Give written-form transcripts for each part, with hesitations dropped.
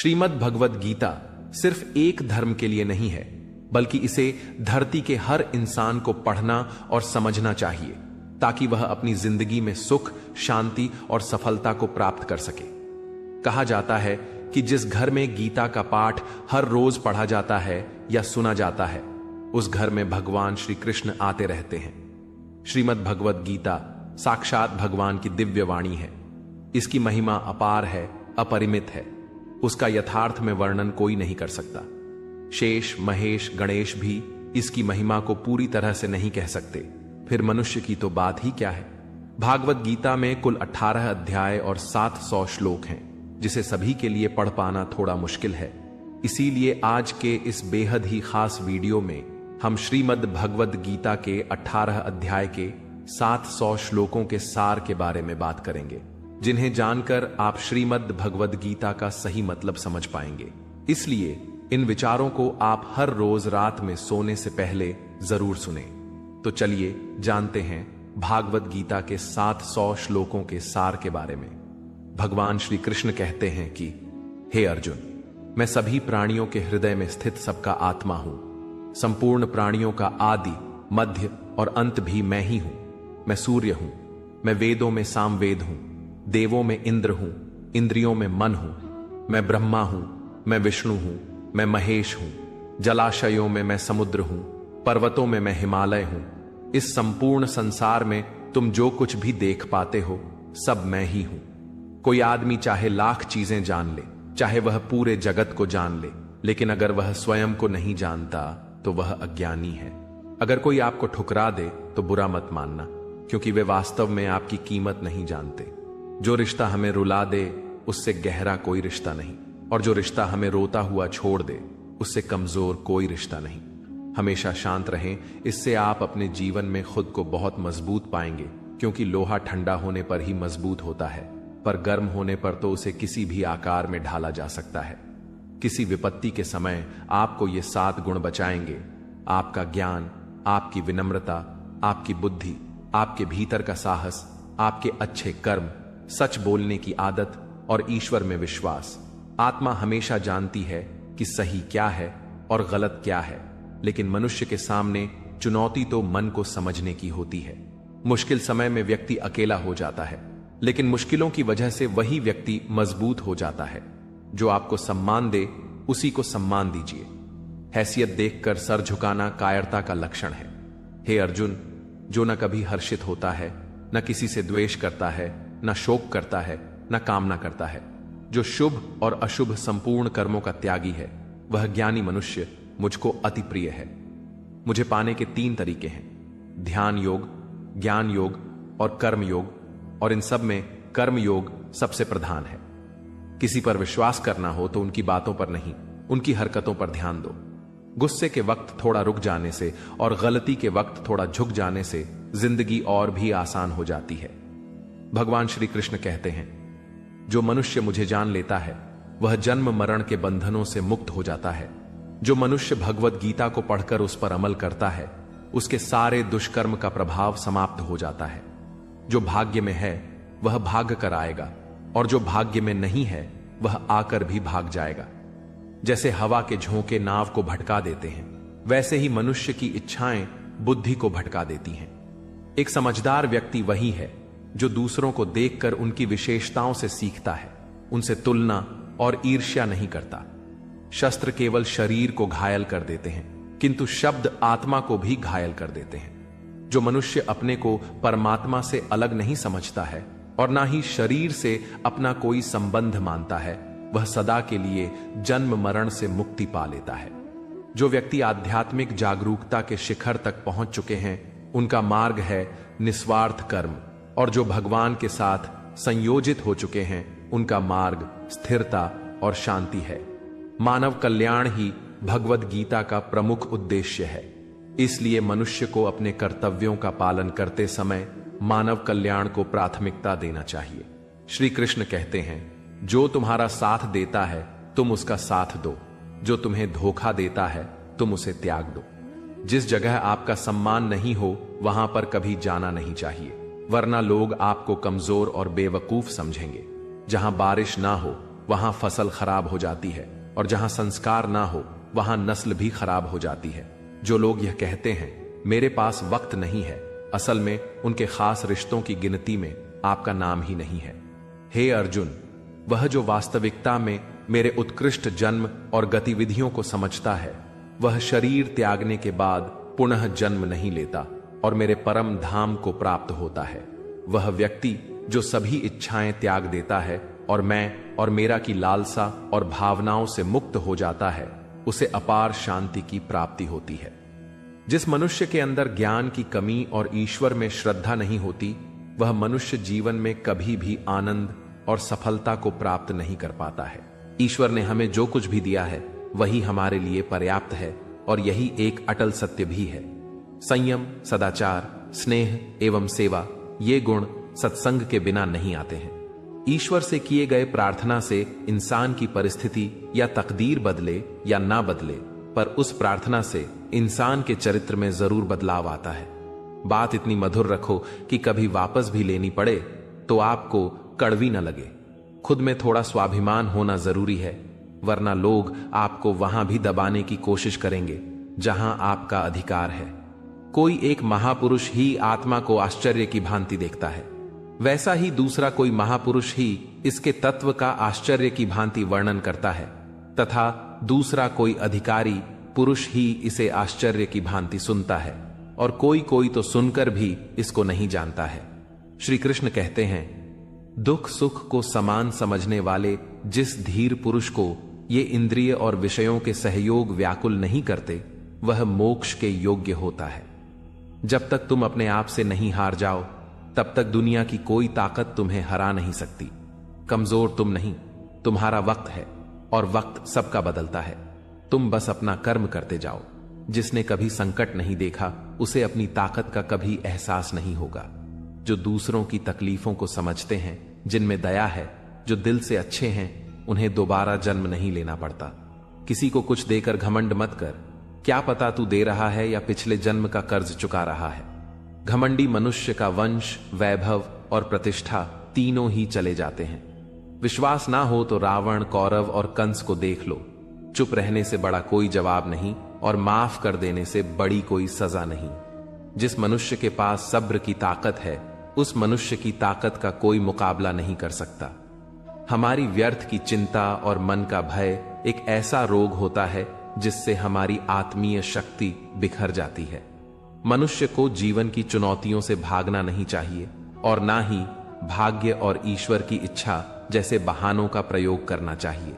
श्रीमद् भगवद गीता सिर्फ एक धर्म के लिए नहीं है, बल्कि इसे धरती के हर इंसान को पढ़ना और समझना चाहिए ताकि वह अपनी जिंदगी में सुख, शांति और सफलता को प्राप्त कर सके। कहा जाता है कि जिस घर में गीता का पाठ हर रोज पढ़ा जाता है या सुना जाता है, उस घर में भगवान श्री कृष्ण आते रहते हैं। श्रीमद् भगवद गीता साक्षात भगवान की दिव्य वाणी है। इसकी महिमा अपार है, अपरिमित है। उसका यथार्थ में वर्णन कोई नहीं कर सकता। शेष, महेश, गणेश भी इसकी महिमा को पूरी तरह से नहीं कह सकते, फिर मनुष्य की तो बात ही क्या है। भागवत गीता में कुल 18 अध्याय और 700 श्लोक हैं, जिसे सभी के लिए पढ़ पाना थोड़ा मुश्किल है। इसीलिए आज के इस बेहद ही खास वीडियो में हम श्रीमद् भगवद गीता के 18 अध्याय के 700 श्लोकों के सार के बारे में बात करेंगे, जिन्हें जानकर आप श्रीमद् भगवद गीता का सही मतलब समझ पाएंगे। इसलिए इन विचारों को आप हर रोज रात में सोने से पहले जरूर सुनें। तो चलिए जानते हैं भागवत गीता के 700 श्लोकों के सार के बारे में। भगवान श्री कृष्ण कहते हैं कि हे अर्जुन, मैं सभी प्राणियों के हृदय में स्थित सबका आत्मा हूं। संपूर्ण प्राणियों का आदि, मध्य और अंत भी मैं ही हूं। मैं सूर्य हूं। मैं वेदों में सामवेद हूं। देवों में इंद्र हूं। इंद्रियों में मन हूं। मैं ब्रह्मा हूं। मैं विष्णु हूं। मैं महेश हूं। जलाशयों में मैं समुद्र हूं। पर्वतों में मैं हिमालय हूं। इस संपूर्ण संसार में तुम जो कुछ भी देख पाते हो, सब मैं ही हूं। कोई आदमी चाहे लाख चीजें जान ले, चाहे वह पूरे जगत को जान ले, लेकिन अगर वह स्वयं को नहीं जानता तो वह अज्ञानी है। अगर कोई आपको ठुकरा दे तो बुरा मत मानना, क्योंकि वे वास्तव में आपकी कीमत नहीं जानते। जो रिश्ता हमें रुला दे उससे गहरा कोई रिश्ता नहीं, और जो रिश्ता हमें रोता हुआ छोड़ दे उससे कमजोर कोई रिश्ता नहीं। हमेशा शांत रहें, इससे आप अपने जीवन में खुद को बहुत मजबूत पाएंगे, क्योंकि लोहा ठंडा होने पर ही मजबूत होता है, पर गर्म होने पर तो उसे किसी भी आकार में ढाला जा सकता है। किसी विपत्ति के समय आपको ये 7 गुण बचाएंगे: आपका ज्ञान, आपकी विनम्रता, आपकी बुद्धि, आपके भीतर का साहस, आपके अच्छे कर्म, सच बोलने की आदत और ईश्वर में विश्वास। आत्मा हमेशा जानती है कि सही क्या है और गलत क्या है, लेकिन मनुष्य के सामने चुनौती तो मन को समझने की होती है। मुश्किल समय में व्यक्ति अकेला हो जाता है, लेकिन मुश्किलों की वजह से वही व्यक्ति मजबूत हो जाता है। जो आपको सम्मान दे उसी को सम्मान दीजिए। हैसियत देखकर सर झुकाना कायरता का लक्षण है। हे अर्जुन, जो न कभी हर्षित होता है, न किसी से द्वेष करता है, न शोक करता है, न कामना करता है, जो शुभ और अशुभ संपूर्ण कर्मों का त्यागी है, वह ज्ञानी मनुष्य मुझको अति प्रिय है। मुझे पाने के 3 तरीके हैं: ध्यान योग, ज्ञान योग और कर्म योग, और इन सब में कर्म योग सबसे प्रधान है। किसी पर विश्वास करना हो तो उनकी बातों पर नहीं, उनकी हरकतों पर ध्यान दो। गुस्से के वक्त थोड़ा रुक जाने से और गलती के वक्त थोड़ा झुक जाने से जिंदगी और भी आसान हो जाती है। भगवान श्री कृष्ण कहते हैं, जो मनुष्य मुझे जान लेता है वह जन्म मरण के बंधनों से मुक्त हो जाता है। जो मनुष्य भगवद गीता को पढ़कर उस पर अमल करता है, उसके सारे दुष्कर्म का प्रभाव समाप्त हो जाता है। जो भाग्य में है वह भाग कर आएगा, और जो भाग्य में नहीं है वह आकर भी भाग जाएगा। जैसे हवा के झोंके नाव को भटका देते हैं, वैसे ही मनुष्य की इच्छाएं बुद्धि को भटका देती हैं। एक समझदार व्यक्ति वही है जो दूसरों को देखकर उनकी विशेषताओं से सीखता है, उनसे तुलना और ईर्ष्या नहीं करता। शस्त्र केवल शरीर को घायल कर देते हैं, किंतु शब्द आत्मा को भी घायल कर देते हैं। जो मनुष्य अपने को परमात्मा से अलग नहीं समझता है और ना ही शरीर से अपना कोई संबंध मानता है, वह सदा के लिए जन्म मरण से मुक्ति पा लेता है। जो व्यक्ति आध्यात्मिक जागरूकता के शिखर तक पहुंच चुके हैं, उनका मार्ग है निस्वार्थ कर्म, और जो भगवान के साथ संयोजित हो चुके हैं, उनका मार्ग स्थिरता और शांति है। मानव कल्याण ही भगवद गीता का प्रमुख उद्देश्य है। इसलिए मनुष्य को अपने कर्तव्यों का पालन करते समय मानव कल्याण को प्राथमिकता देना चाहिए। श्री कृष्ण कहते हैं, जो तुम्हारा साथ देता है तुम उसका साथ दो, जो तुम्हें धोखा देता है तुम उसे त्याग दो। जिस जगह आपका सम्मान नहीं हो वहां पर कभी जाना नहीं चाहिए, वरना लोग आपको कमजोर और बेवकूफ समझेंगे। जहां बारिश ना हो वहां फसल खराब हो जाती है, और जहां संस्कार ना हो वहां नस्ल भी खराब हो जाती है। जो लोग यह कहते हैं मेरे पास वक्त नहीं है, असल में उनके खास रिश्तों की गिनती में आपका नाम ही नहीं है। हे अर्जुन, वह जो वास्तविकता में मेरे उत्कृष्ट जन्म और गतिविधियों को समझता है, वह शरीर त्यागने के बाद पुनः जन्म नहीं लेता और मेरे परम धाम को प्राप्त होता है। वह व्यक्ति जो सभी इच्छाएं त्याग देता है और मैं और मेरा की लालसा और भावनाओं से मुक्त हो जाता है, उसे अपार शांति की प्राप्ति होती है। जिस मनुष्य के अंदर ज्ञान की कमी और ईश्वर में श्रद्धा नहीं होती, वह मनुष्य जीवन में कभी भी आनंद और सफलता को प्राप्त नहीं कर पाता है। ईश्वर ने हमें जो कुछ भी दिया है वही हमारे लिए पर्याप्त है, और यही एक अटल सत्य भी है। संयम, सदाचार, स्नेह एवं सेवा, ये गुण सत्संग के बिना नहीं आते हैं। ईश्वर से किए गए प्रार्थना से इंसान की परिस्थिति या तकदीर बदले या ना बदले, पर उस प्रार्थना से इंसान के चरित्र में जरूर बदलाव आता है। बात इतनी मधुर रखो कि कभी वापस भी लेनी पड़े तो आपको कड़वी न लगे। खुद में थोड़ा स्वाभिमान होना जरूरी है, वरना लोग आपको वहां भी दबाने की कोशिश करेंगे जहां आपका अधिकार है। कोई एक महापुरुष ही आत्मा को आश्चर्य की भांति देखता है, वैसा ही दूसरा कोई महापुरुष ही इसके तत्व का आश्चर्य की भांति वर्णन करता है, तथा दूसरा कोई अधिकारी पुरुष ही इसे आश्चर्य की भांति सुनता है, और कोई कोई तो सुनकर भी इसको नहीं जानता है। श्री कृष्ण कहते हैं, दुख सुख को समान समझने वाले जिस धीर पुरुष को ये इंद्रिय और विषयों के सहयोग व्याकुल नहीं करते, वह मोक्ष के योग्य होता है। जब तक तुम अपने आप से नहीं हार जाओ, तब तक दुनिया की कोई ताकत तुम्हें हरा नहीं सकती। कमजोर तुम नहीं, तुम्हारा वक्त है, और वक्त सबका बदलता है। तुम बस अपना कर्म करते जाओ। जिसने कभी संकट नहीं देखा, उसे अपनी ताकत का कभी एहसास नहीं होगा। जो दूसरों की तकलीफों को समझते हैं, जिनमें दया है, जो दिल से अच्छे हैं, उन्हें दोबारा जन्म नहीं लेना पड़ता। किसी को कुछ देकर घमंड मत कर, क्या पता तू दे रहा है या पिछले जन्म का कर्ज चुका रहा है। घमंडी मनुष्य का वंश, वैभव और प्रतिष्ठा तीनों ही चले जाते हैं। विश्वास ना हो तो रावण, कौरव और कंस को देख लो। चुप रहने से बड़ा कोई जवाब नहीं, और माफ कर देने से बड़ी कोई सजा नहीं। जिस मनुष्य के पास सब्र की ताकत है, उस मनुष्य की ताकत का कोई मुकाबला नहीं कर सकता। हमारी व्यर्थ की चिंता और मन का भय एक ऐसा रोग होता है जिससे हमारी आत्मीय शक्ति बिखर जाती है। मनुष्य को जीवन की चुनौतियों से भागना नहीं चाहिए, और ना ही भाग्य और ईश्वर की इच्छा जैसे बहानों का प्रयोग करना चाहिए।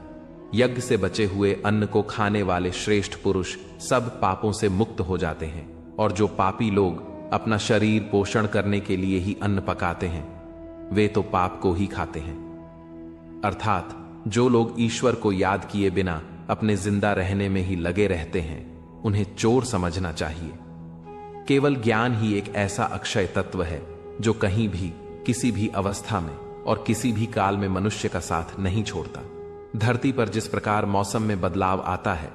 यज्ञ से बचे हुए अन्न को खाने वाले श्रेष्ठ पुरुष सब पापों से मुक्त हो जाते हैं, और जो पापी लोग अपना शरीर पोषण करने के लिए ही अन्न पकाते हैं, वे तो पाप को ही खाते हैं। अर्थात जो लोग ईश्वर को याद किए बिना अपने जिंदा रहने में ही लगे रहते हैं, उन्हें चोर समझना चाहिए। केवल ज्ञान ही एक ऐसा अक्षय तत्व है जो कहीं भी, किसी भी अवस्था में और किसी भी काल में मनुष्य का साथ नहीं छोड़ता। धरती पर जिस प्रकार मौसम में बदलाव आता है,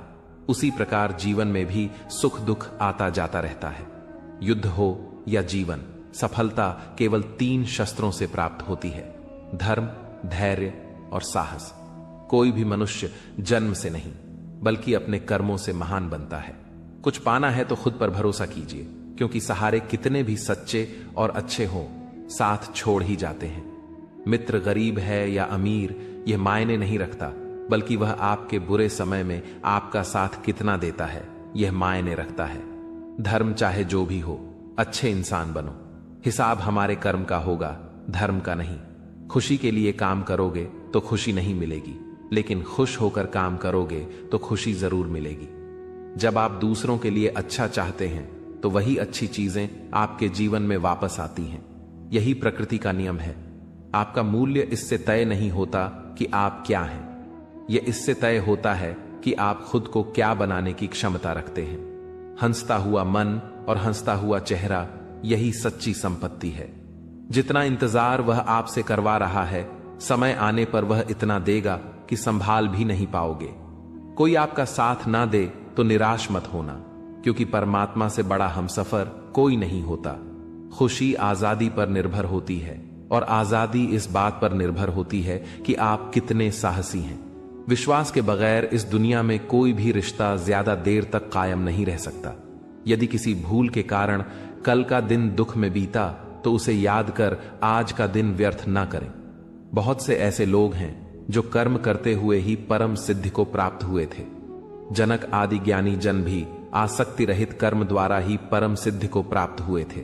उसी प्रकार जीवन में भी सुख दुख आता जाता रहता है। युद्ध हो या जीवन, सफलता केवल 3 शस्त्रों से प्राप्त होती है: धर्म, धैर्य और साहस। कोई भी मनुष्य जन्म से नहीं, बल्कि अपने कर्मों से महान बनता है। कुछ पाना है तो खुद पर भरोसा कीजिए, क्योंकि सहारे कितने भी सच्चे और अच्छे हों, साथ छोड़ ही जाते हैं। मित्र गरीब है या अमीर, यह मायने नहीं रखता, बल्कि वह आपके बुरे समय में आपका साथ कितना देता है, यह मायने रखता है। धर्म चाहे जो भी हो, अच्छे इंसान बनो। हिसाब हमारे कर्म का होगा, धर्म का नहीं। खुशी के लिए काम करोगे तो खुशी नहीं मिलेगी, लेकिन खुश होकर काम करोगे तो खुशी जरूर मिलेगी। जब आप दूसरों के लिए अच्छा चाहते हैं, तो वही अच्छी चीजें आपके जीवन में वापस आती हैं। यही प्रकृति का नियम है। आपका मूल्य इससे तय नहीं होता कि आप क्या हैं, यह इससे तय होता है कि आप खुद को क्या बनाने की क्षमता रखते हैं। हंसता हुआ मन और हंसता हुआ चेहरा, यही सच्ची संपत्ति है। जितना इंतजार वह आपसे करवा रहा है, समय आने पर वह इतना देगा कि संभाल भी नहीं पाओगे। कोई आपका साथ ना दे तो निराश मत होना, क्योंकि परमात्मा से बड़ा हमसफर कोई नहीं होता। खुशी आजादी पर निर्भर होती है, और आजादी इस बात पर निर्भर होती है कि आप कितने साहसी हैं। विश्वास के बगैर इस दुनिया में कोई भी रिश्ता ज्यादा देर तक कायम नहीं रह सकता। यदि किसी भूल के कारण कल का दिन दुख में बीता तो उसे याद कर आज का दिन व्यर्थ ना करें। बहुत से ऐसे लोग हैं जो कर्म करते हुए ही परम सिद्धि को प्राप्त हुए थे। जनक आदि ज्ञानी जन भी आसक्ति रहित कर्म द्वारा ही परम सिद्धि को प्राप्त हुए थे।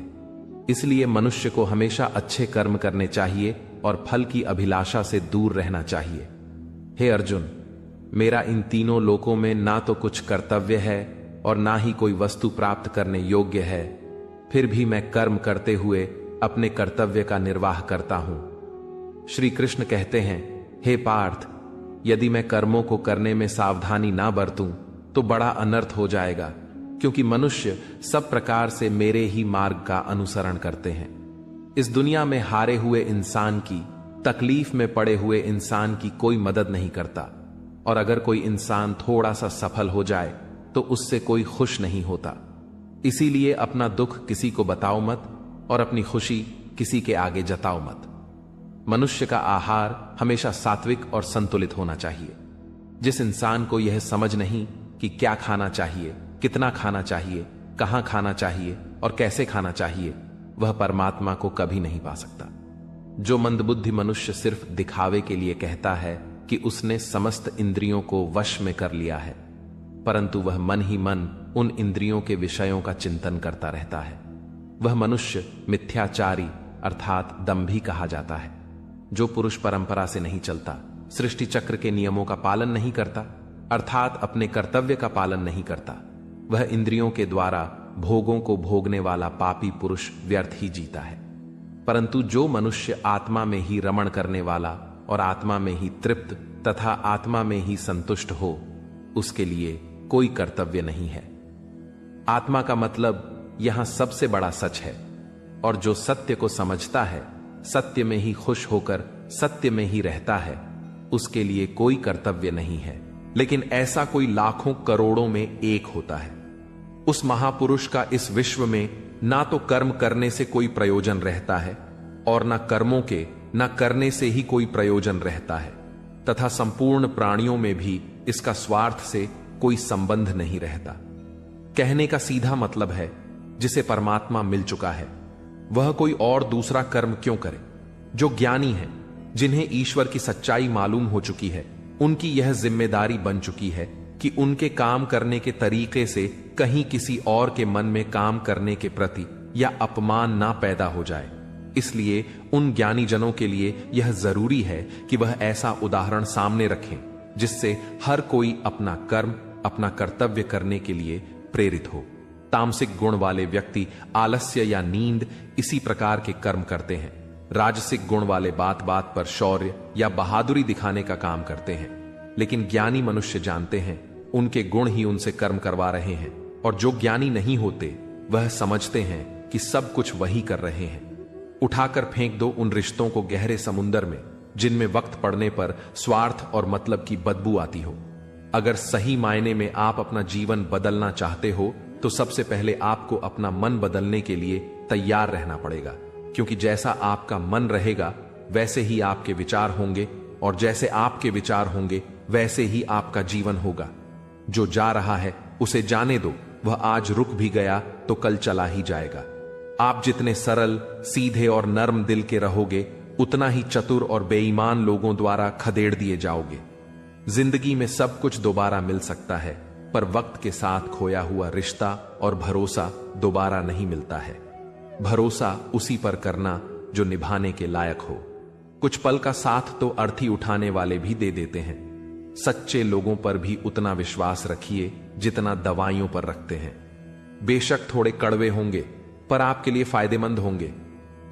इसलिए मनुष्य को हमेशा अच्छे कर्म करने चाहिए और फल की अभिलाषा से दूर रहना चाहिए। हे अर्जुन, मेरा इन तीनों लोकों में ना तो कुछ कर्तव्य है और ना ही कोई वस्तु प्राप्त करने योग्य है, फिर भी मैं कर्म करते हुए अपने कर्तव्य का निर्वाह करता हूं। श्री कृष्ण कहते हैं, हे पार्थ, यदि मैं कर्मों को करने में सावधानी ना बरतूं तो बड़ा अनर्थ हो जाएगा, क्योंकि मनुष्य सब प्रकार से मेरे ही मार्ग का अनुसरण करते हैं। इस दुनिया में हारे हुए इंसान की, तकलीफ में पड़े हुए इंसान की कोई मदद नहीं करता, और अगर कोई इंसान थोड़ा सा सफल हो जाए तो उससे कोई खुश नहीं होता। इसीलिए अपना दुख किसी को बताओ मत और अपनी खुशी किसी के आगे जताओ मत। मनुष्य का आहार हमेशा सात्विक और संतुलित होना चाहिए। जिस इंसान को यह समझ नहीं कि क्या खाना चाहिए, कितना खाना चाहिए, कहां खाना चाहिए और कैसे खाना चाहिए, वह परमात्मा को कभी नहीं पा सकता। जो मंदबुद्धि मनुष्य सिर्फ दिखावे के लिए कहता है कि उसने समस्त इंद्रियों को वश में कर लिया है, परंतु वह मन ही मन उन इंद्रियों के विषयों का चिंतन करता रहता है, वह मनुष्य मिथ्याचारी अर्थात दंभी कहा जाता है। जो पुरुष परंपरा से नहीं चलता, सृष्टि चक्र के नियमों का पालन नहीं करता, अर्थात अपने कर्तव्य का पालन नहीं करता, वह इंद्रियों के द्वारा भोगों को भोगने वाला पापी पुरुष व्यर्थ ही जीता है। परंतु जो मनुष्य आत्मा में ही रमण करने वाला और आत्मा में ही तृप्त तथा आत्मा में ही संतुष्ट हो, उसके लिए कोई कर्तव्य नहीं है। आत्मा का मतलब यहां सबसे बड़ा सच है, और जो सत्य को समझता है, सत्य में ही खुश होकर सत्य में ही रहता है, उसके लिए कोई कर्तव्य नहीं है। लेकिन ऐसा कोई लाखों करोड़ों में एक होता है। उस महापुरुष का इस विश्व में ना तो कर्म करने से कोई प्रयोजन रहता है और ना कर्मों के ना करने से ही कोई प्रयोजन रहता है, तथा संपूर्ण प्राणियों में भी इसका स्वार्थ से कोई संबंध नहीं रहता। कहने का सीधा मतलब है, जिसे परमात्मा मिल चुका है वह कोई और दूसरा कर्म क्यों करे। जो ज्ञानी हैं, जिन्हें ईश्वर की सच्चाई मालूम हो चुकी है, उनकी यह जिम्मेदारी बन चुकी है कि उनके काम करने के तरीके से कहीं किसी और के मन में काम करने के प्रति या अपमान ना पैदा हो जाए। इसलिए उन ज्ञानी जनों के लिए यह जरूरी है कि वह ऐसा उदाहरण सामने रखें जिससे हर कोई अपना कर्म, अपना कर्तव्य करने के लिए प्रेरित हो। तामसिक गुण वाले व्यक्ति आलस्य या नींद इसी प्रकार के कर्म करते हैं। राजसिक गुण वाले बात बात पर शौर्य या बहादुरी दिखाने का काम करते हैं। लेकिन ज्ञानी मनुष्य जानते हैं उनके गुण ही उनसे कर्म करवा रहे हैं, और जो ज्ञानी नहीं होते वह समझते हैं कि सब कुछ वही कर रहे हैं। उठाकर फेंक दो उन रिश्तों को गहरे समुंदर में जिनमें वक्त पड़ने पर स्वार्थ और मतलब की बदबू आती हो। अगर सही मायने में आप अपना जीवन बदलना चाहते हो तो सबसे पहले आपको अपना मन बदलने के लिए तैयार रहना पड़ेगा, क्योंकि जैसा आपका मन रहेगा वैसे ही आपके विचार होंगे, और जैसे आपके विचार होंगे वैसे ही आपका जीवन होगा। जो जा रहा है उसे जाने दो, वह आज रुक भी गया तो कल चला ही जाएगा। आप जितने सरल, सीधे और नर्म दिल के रहोगे, उतना ही चतुर और बेईमान लोगों द्वारा खदेड़ दिए जाओगे। जिंदगी में सब कुछ दोबारा मिल सकता है, पर वक्त के साथ खोया हुआ रिश्ता और भरोसा दोबारा नहीं मिलता है। भरोसा उसी पर करना जो निभाने के लायक हो। कुछ पल का साथ तो अर्थी उठाने वाले भी दे देते हैं। सच्चे लोगों पर भी उतना विश्वास रखिए जितना दवाइयों पर रखते हैं। बेशक थोड़े कड़वे होंगे, पर आपके लिए फायदेमंद होंगे।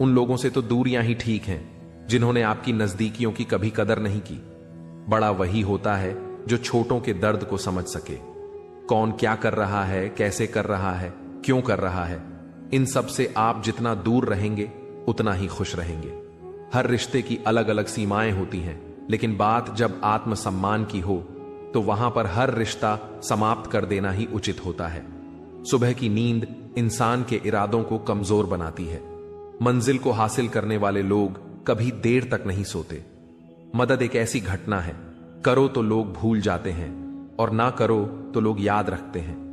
उन लोगों से तो दूरियां ही ठीक हैं जिन्होंने आपकी नजदीकियों की कभी कदर नहीं की। बड़ा वही होता है जो छोटों के दर्द को समझ सके। कौन क्या कर रहा है, कैसे कर रहा है, क्यों कर रहा है, इन सब से आप जितना दूर रहेंगे उतना ही खुश रहेंगे। हर रिश्ते की अलग अलग सीमाएं होती हैं, लेकिन बात जब आत्मसम्मान की हो तो वहां पर हर रिश्ता समाप्त कर देना ही उचित होता है। सुबह की नींद इंसान के इरादों को कमजोर बनाती है। मंजिल को हासिल करने वाले लोग कभी देर तक नहीं सोते। मदद एक ऐसी घटना है, करो तो लोग भूल जाते हैं और ना करो तो लोग याद रखते हैं।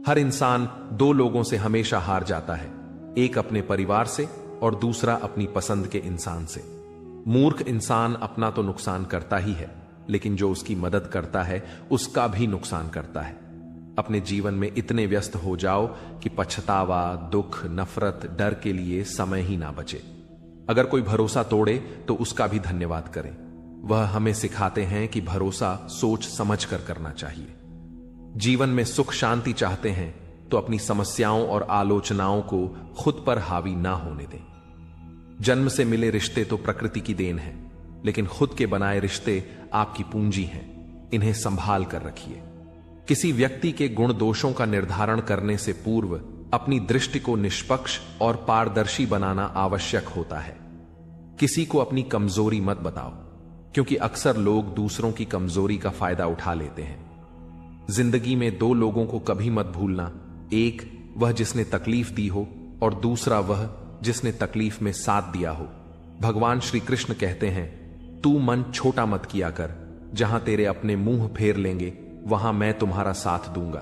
हर इंसान दो लोगों से हमेशा हार जाता है, एक अपने परिवार से और दूसरा अपनी पसंद के इंसान से। मूर्ख इंसान अपना तो नुकसान करता ही है, लेकिन जो उसकी मदद करता है उसका भी नुकसान करता है। अपने जीवन में इतने व्यस्त हो जाओ कि पछतावा, दुख, नफरत, डर के लिए समय ही ना बचे। अगर कोई भरोसा तोड़े तो उसका भी धन्यवाद करें। वह हमें सिखाते हैं कि भरोसा सोच समझ कर करना चाहिए। जीवन में सुख शांति चाहते हैं तो अपनी समस्याओं और आलोचनाओं को खुद पर हावी ना होने दें। जन्म से मिले रिश्ते तो प्रकृति की देन है, लेकिन खुद के बनाए रिश्ते आपकी पूंजी हैं। इन्हें संभाल कर रखिए। किसी व्यक्ति के गुण दोषों का निर्धारण करने से पूर्व अपनी दृष्टि को निष्पक्ष और पारदर्शी बनाना आवश्यक होता है। किसी को अपनी कमजोरी मत बताओ, क्योंकि अक्सर लोग दूसरों की कमजोरी का फायदा उठा लेते हैं। जिंदगी में दो लोगों को कभी मत भूलना, एक वह जिसने तकलीफ दी हो और दूसरा वह जिसने तकलीफ में साथ दिया हो। भगवान श्री कृष्ण कहते हैं, तू मन छोटा मत किया कर, जहां तेरे अपने मुंह फेर लेंगे वहां मैं तुम्हारा साथ दूंगा।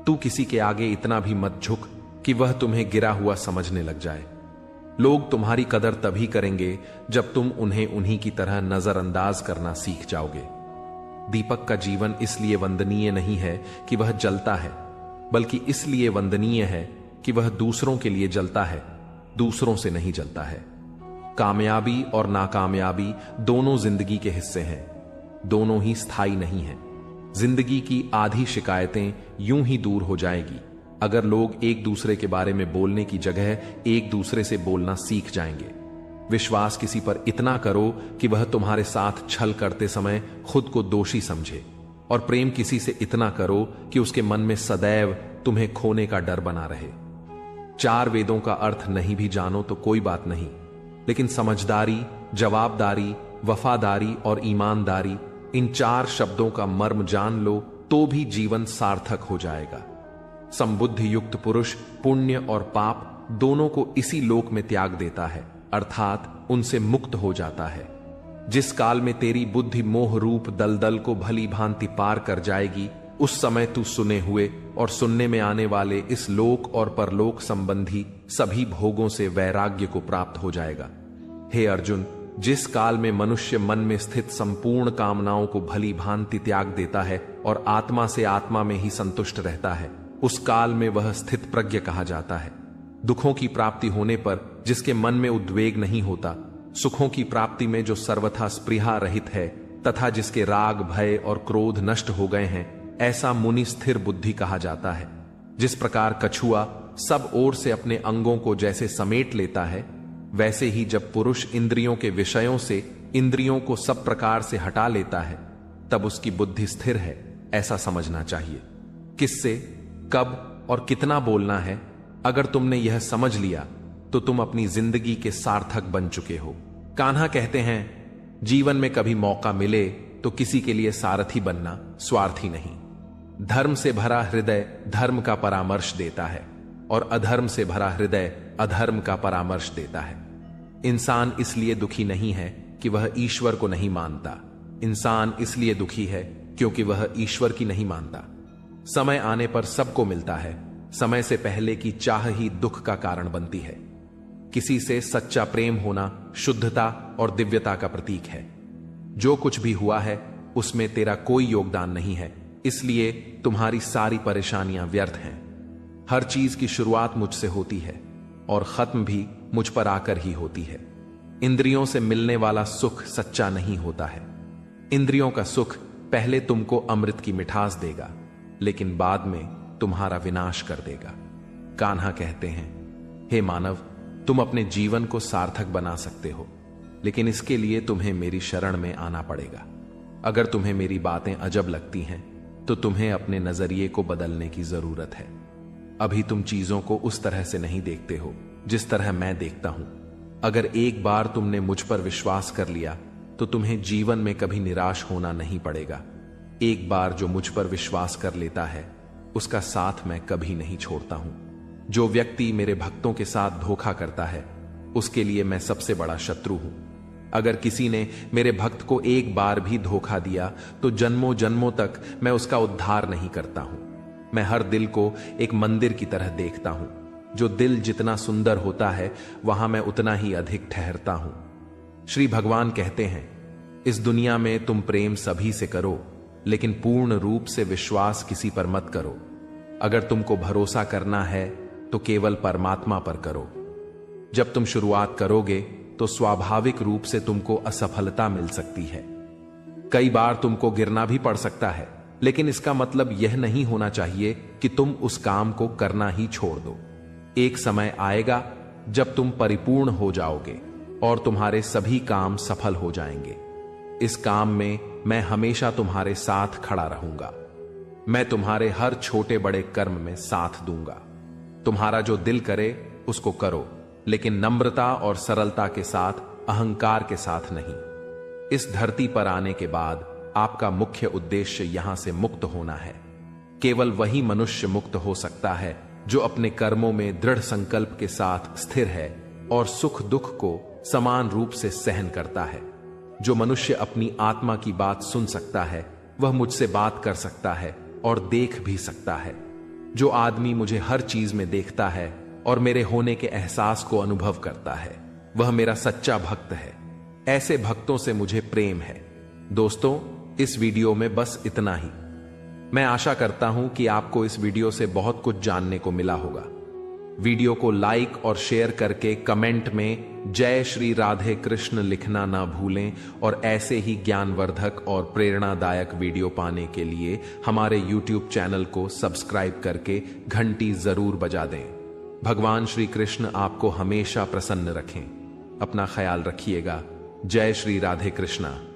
तू किसी के आगे इतना भी मत झुक कि वह तुम्हें गिरा हुआ समझने लग जाए। लोग तुम्हारी कदर तभी करेंगे जब तुम उन्हें उन्हीं की तरह नजरअंदाज करना सीख जाओगे। दीपक का जीवन इसलिए वंदनीय नहीं है कि वह जलता है, बल्कि इसलिए वंदनीय है कि वह दूसरों के लिए जलता है, दूसरों से नहीं जलता है। कामयाबी और नाकामयाबी दोनों जिंदगी के हिस्से हैं, दोनों ही स्थायी नहीं हैं। जिंदगी की आधी शिकायतें यूं ही दूर हो जाएगी अगर लोग एक दूसरे के बारे में बोलने की जगह एक दूसरे से बोलना सीख जाएंगे। विश्वास किसी पर इतना करो कि वह तुम्हारे साथ छल करते समय खुद को दोषी समझे, और प्रेम किसी से इतना करो कि उसके मन में सदैव तुम्हें खोने का डर बना रहे। चार वेदों का अर्थ नहीं भी जानो तो कोई बात नहीं, लेकिन समझदारी, जवाबदारी, वफादारी और ईमानदारी, इन चार शब्दों का मर्म जान लो तो भी जीवन सार्थक हो जाएगा। संबुद्धि युक्त पुरुष पुण्य और पाप दोनों को इसी लोक में त्याग देता है, अर्थात उनसे मुक्त हो जाता है। जिस काल में तेरी बुद्धि मोह रूप दलदल को भली भांति पार कर जाएगी, उस समय तू सुने हुए और सुनने में आने वाले इस लोक और परलोक संबंधी सभी भोगों से वैराग्य को प्राप्त हो जाएगा। हे अर्जुन, जिस काल में मनुष्य मन में स्थित संपूर्ण कामनाओं को भली भांति त्याग देता है और आत्मा से आत्मा में ही संतुष्ट रहता है, उस काल में वह स्थित प्रज्ञ कहा जाता है। दुखों की प्राप्ति होने पर जिसके मन में उद्वेग नहीं होता, सुखों की प्राप्ति में जो सर्वथा स्पृहा रहित है तथा जिसके राग, भय और क्रोध नष्ट हो गए हैं, ऐसा मुनि स्थिर बुद्धि कहा जाता है। जिस प्रकार कछुआ सब ओर से अपने अंगों को जैसे समेट लेता है, वैसे ही जब पुरुष इंद्रियों के विषयों से इंद्रियों को सब प्रकार से हटा लेता है, तब उसकी बुद्धि स्थिर है, ऐसा समझना चाहिए। किससे, कब और कितना बोलना है, अगर तुमने यह समझ लिया तो तुम अपनी जिंदगी के सार्थक बन चुके हो। कान्हा कहते हैं, जीवन में कभी मौका मिले तो किसी के लिए सारथी बनना, स्वार्थी नहीं। धर्म से भरा हृदय धर्म का परामर्श देता है और अधर्म से भरा हृदय अधर्म का परामर्श देता है। इंसान इसलिए दुखी नहीं है कि वह ईश्वर को नहीं मानता, इंसान इसलिए दुखी है क्योंकि वह ईश्वर की नहीं मानता। समय आने पर सबको मिलता है, समय से पहले की चाह ही दुख का कारण बनती है। किसी से सच्चा प्रेम होना शुद्धता और दिव्यता का प्रतीक है। जो कुछ भी हुआ है उसमें तेरा कोई योगदान नहीं है, इसलिए तुम्हारी सारी परेशानियां व्यर्थ हैं। हर चीज की शुरुआत मुझसे होती है और खत्म भी मुझ पर आकर ही होती है। इंद्रियों से मिलने वाला सुख सच्चा नहीं होता है। इंद्रियों का सुख पहले तुमको अमृत की मिठास देगा, लेकिन बाद में तुम्हारा विनाश कर देगा। कान्हा कहते हैं, हे मानव, तुम अपने जीवन को सार्थक बना सकते हो, लेकिन इसके लिए तुम्हें मेरी शरण में आना पड़ेगा। अगर तुम्हें मेरी बातें अजब लगती हैं तो तुम्हें अपने नजरिए को बदलने की जरूरत है। अभी तुम चीजों को उस तरह से नहीं देखते हो जिस तरह मैं देखता हूं। अगर एक बार तुमने मुझ पर विश्वास कर लिया तो तुम्हें जीवन में कभी निराश होना नहीं पड़ेगा। एक बार जो मुझ पर विश्वास कर लेता है उसका साथ मैं कभी नहीं छोड़ता हूं। जो व्यक्ति मेरे भक्तों के साथ धोखा करता है उसके लिए मैं सबसे बड़ा शत्रु हूं। अगर किसी ने मेरे भक्त को एक बार भी धोखा दिया तो जन्मों जन्मों तक मैं उसका उद्धार नहीं करता हूं। मैं हर दिल को एक मंदिर की तरह देखता हूं। जो दिल जितना सुंदर होता है वहां मैं उतना ही अधिक ठहरता हूं। श्री भगवान कहते हैं, इस दुनिया में तुम प्रेम सभी से करो, लेकिन पूर्ण रूप से विश्वास किसी पर मत करो। अगर तुमको भरोसा करना है तो केवल परमात्मा पर करो। जब तुम शुरुआत करोगे तो स्वाभाविक रूप से तुमको असफलता मिल सकती है। कई बार तुमको गिरना भी पड़ सकता है, लेकिन इसका मतलब यह नहीं होना चाहिए कि तुम उस काम को करना ही छोड़ दो। एक समय आएगा जब तुम परिपूर्ण हो जाओगे और तुम्हारे सभी काम सफल हो जाएंगे। इस काम में मैं हमेशा तुम्हारे साथ खड़ा रहूंगा। मैं तुम्हारे हर छोटे बड़े कर्म में साथ दूंगा। तुम्हारा जो दिल करे उसको करो, लेकिन नम्रता और सरलता के साथ, अहंकार के साथ नहीं। इस धरती पर आने के बाद आपका मुख्य उद्देश्य यहां से मुक्त होना है। केवल वही मनुष्य मुक्त हो सकता है जो अपने कर्मों में दृढ़ संकल्प के साथ स्थिर है और सुख दुख को समान रूप से सहन करता है। जो मनुष्य अपनी आत्मा की बात सुन सकता है वह मुझसे बात कर सकता है और देख भी सकता है। जो आदमी मुझे हर चीज में देखता है और मेरे होने के एहसास को अनुभव करता है वह मेरा सच्चा भक्त है। ऐसे भक्तों से मुझे प्रेम है। दोस्तों, इस वीडियो में बस इतना ही। मैं आशा करता हूं कि आपको इस वीडियो से बहुत कुछ जानने को मिला होगा। वीडियो को लाइक और शेयर करके कमेंट में जय श्री राधे कृष्ण लिखना ना भूलें और ऐसे ही ज्ञानवर्धक और प्रेरणादायक वीडियो पाने के लिए हमारे YouTube चैनल को सब्सक्राइब करके घंटी जरूर बजा दें। भगवान श्री कृष्ण आपको हमेशा प्रसन्न रखें। अपना ख्याल रखिएगा। जय श्री राधे कृष्णा।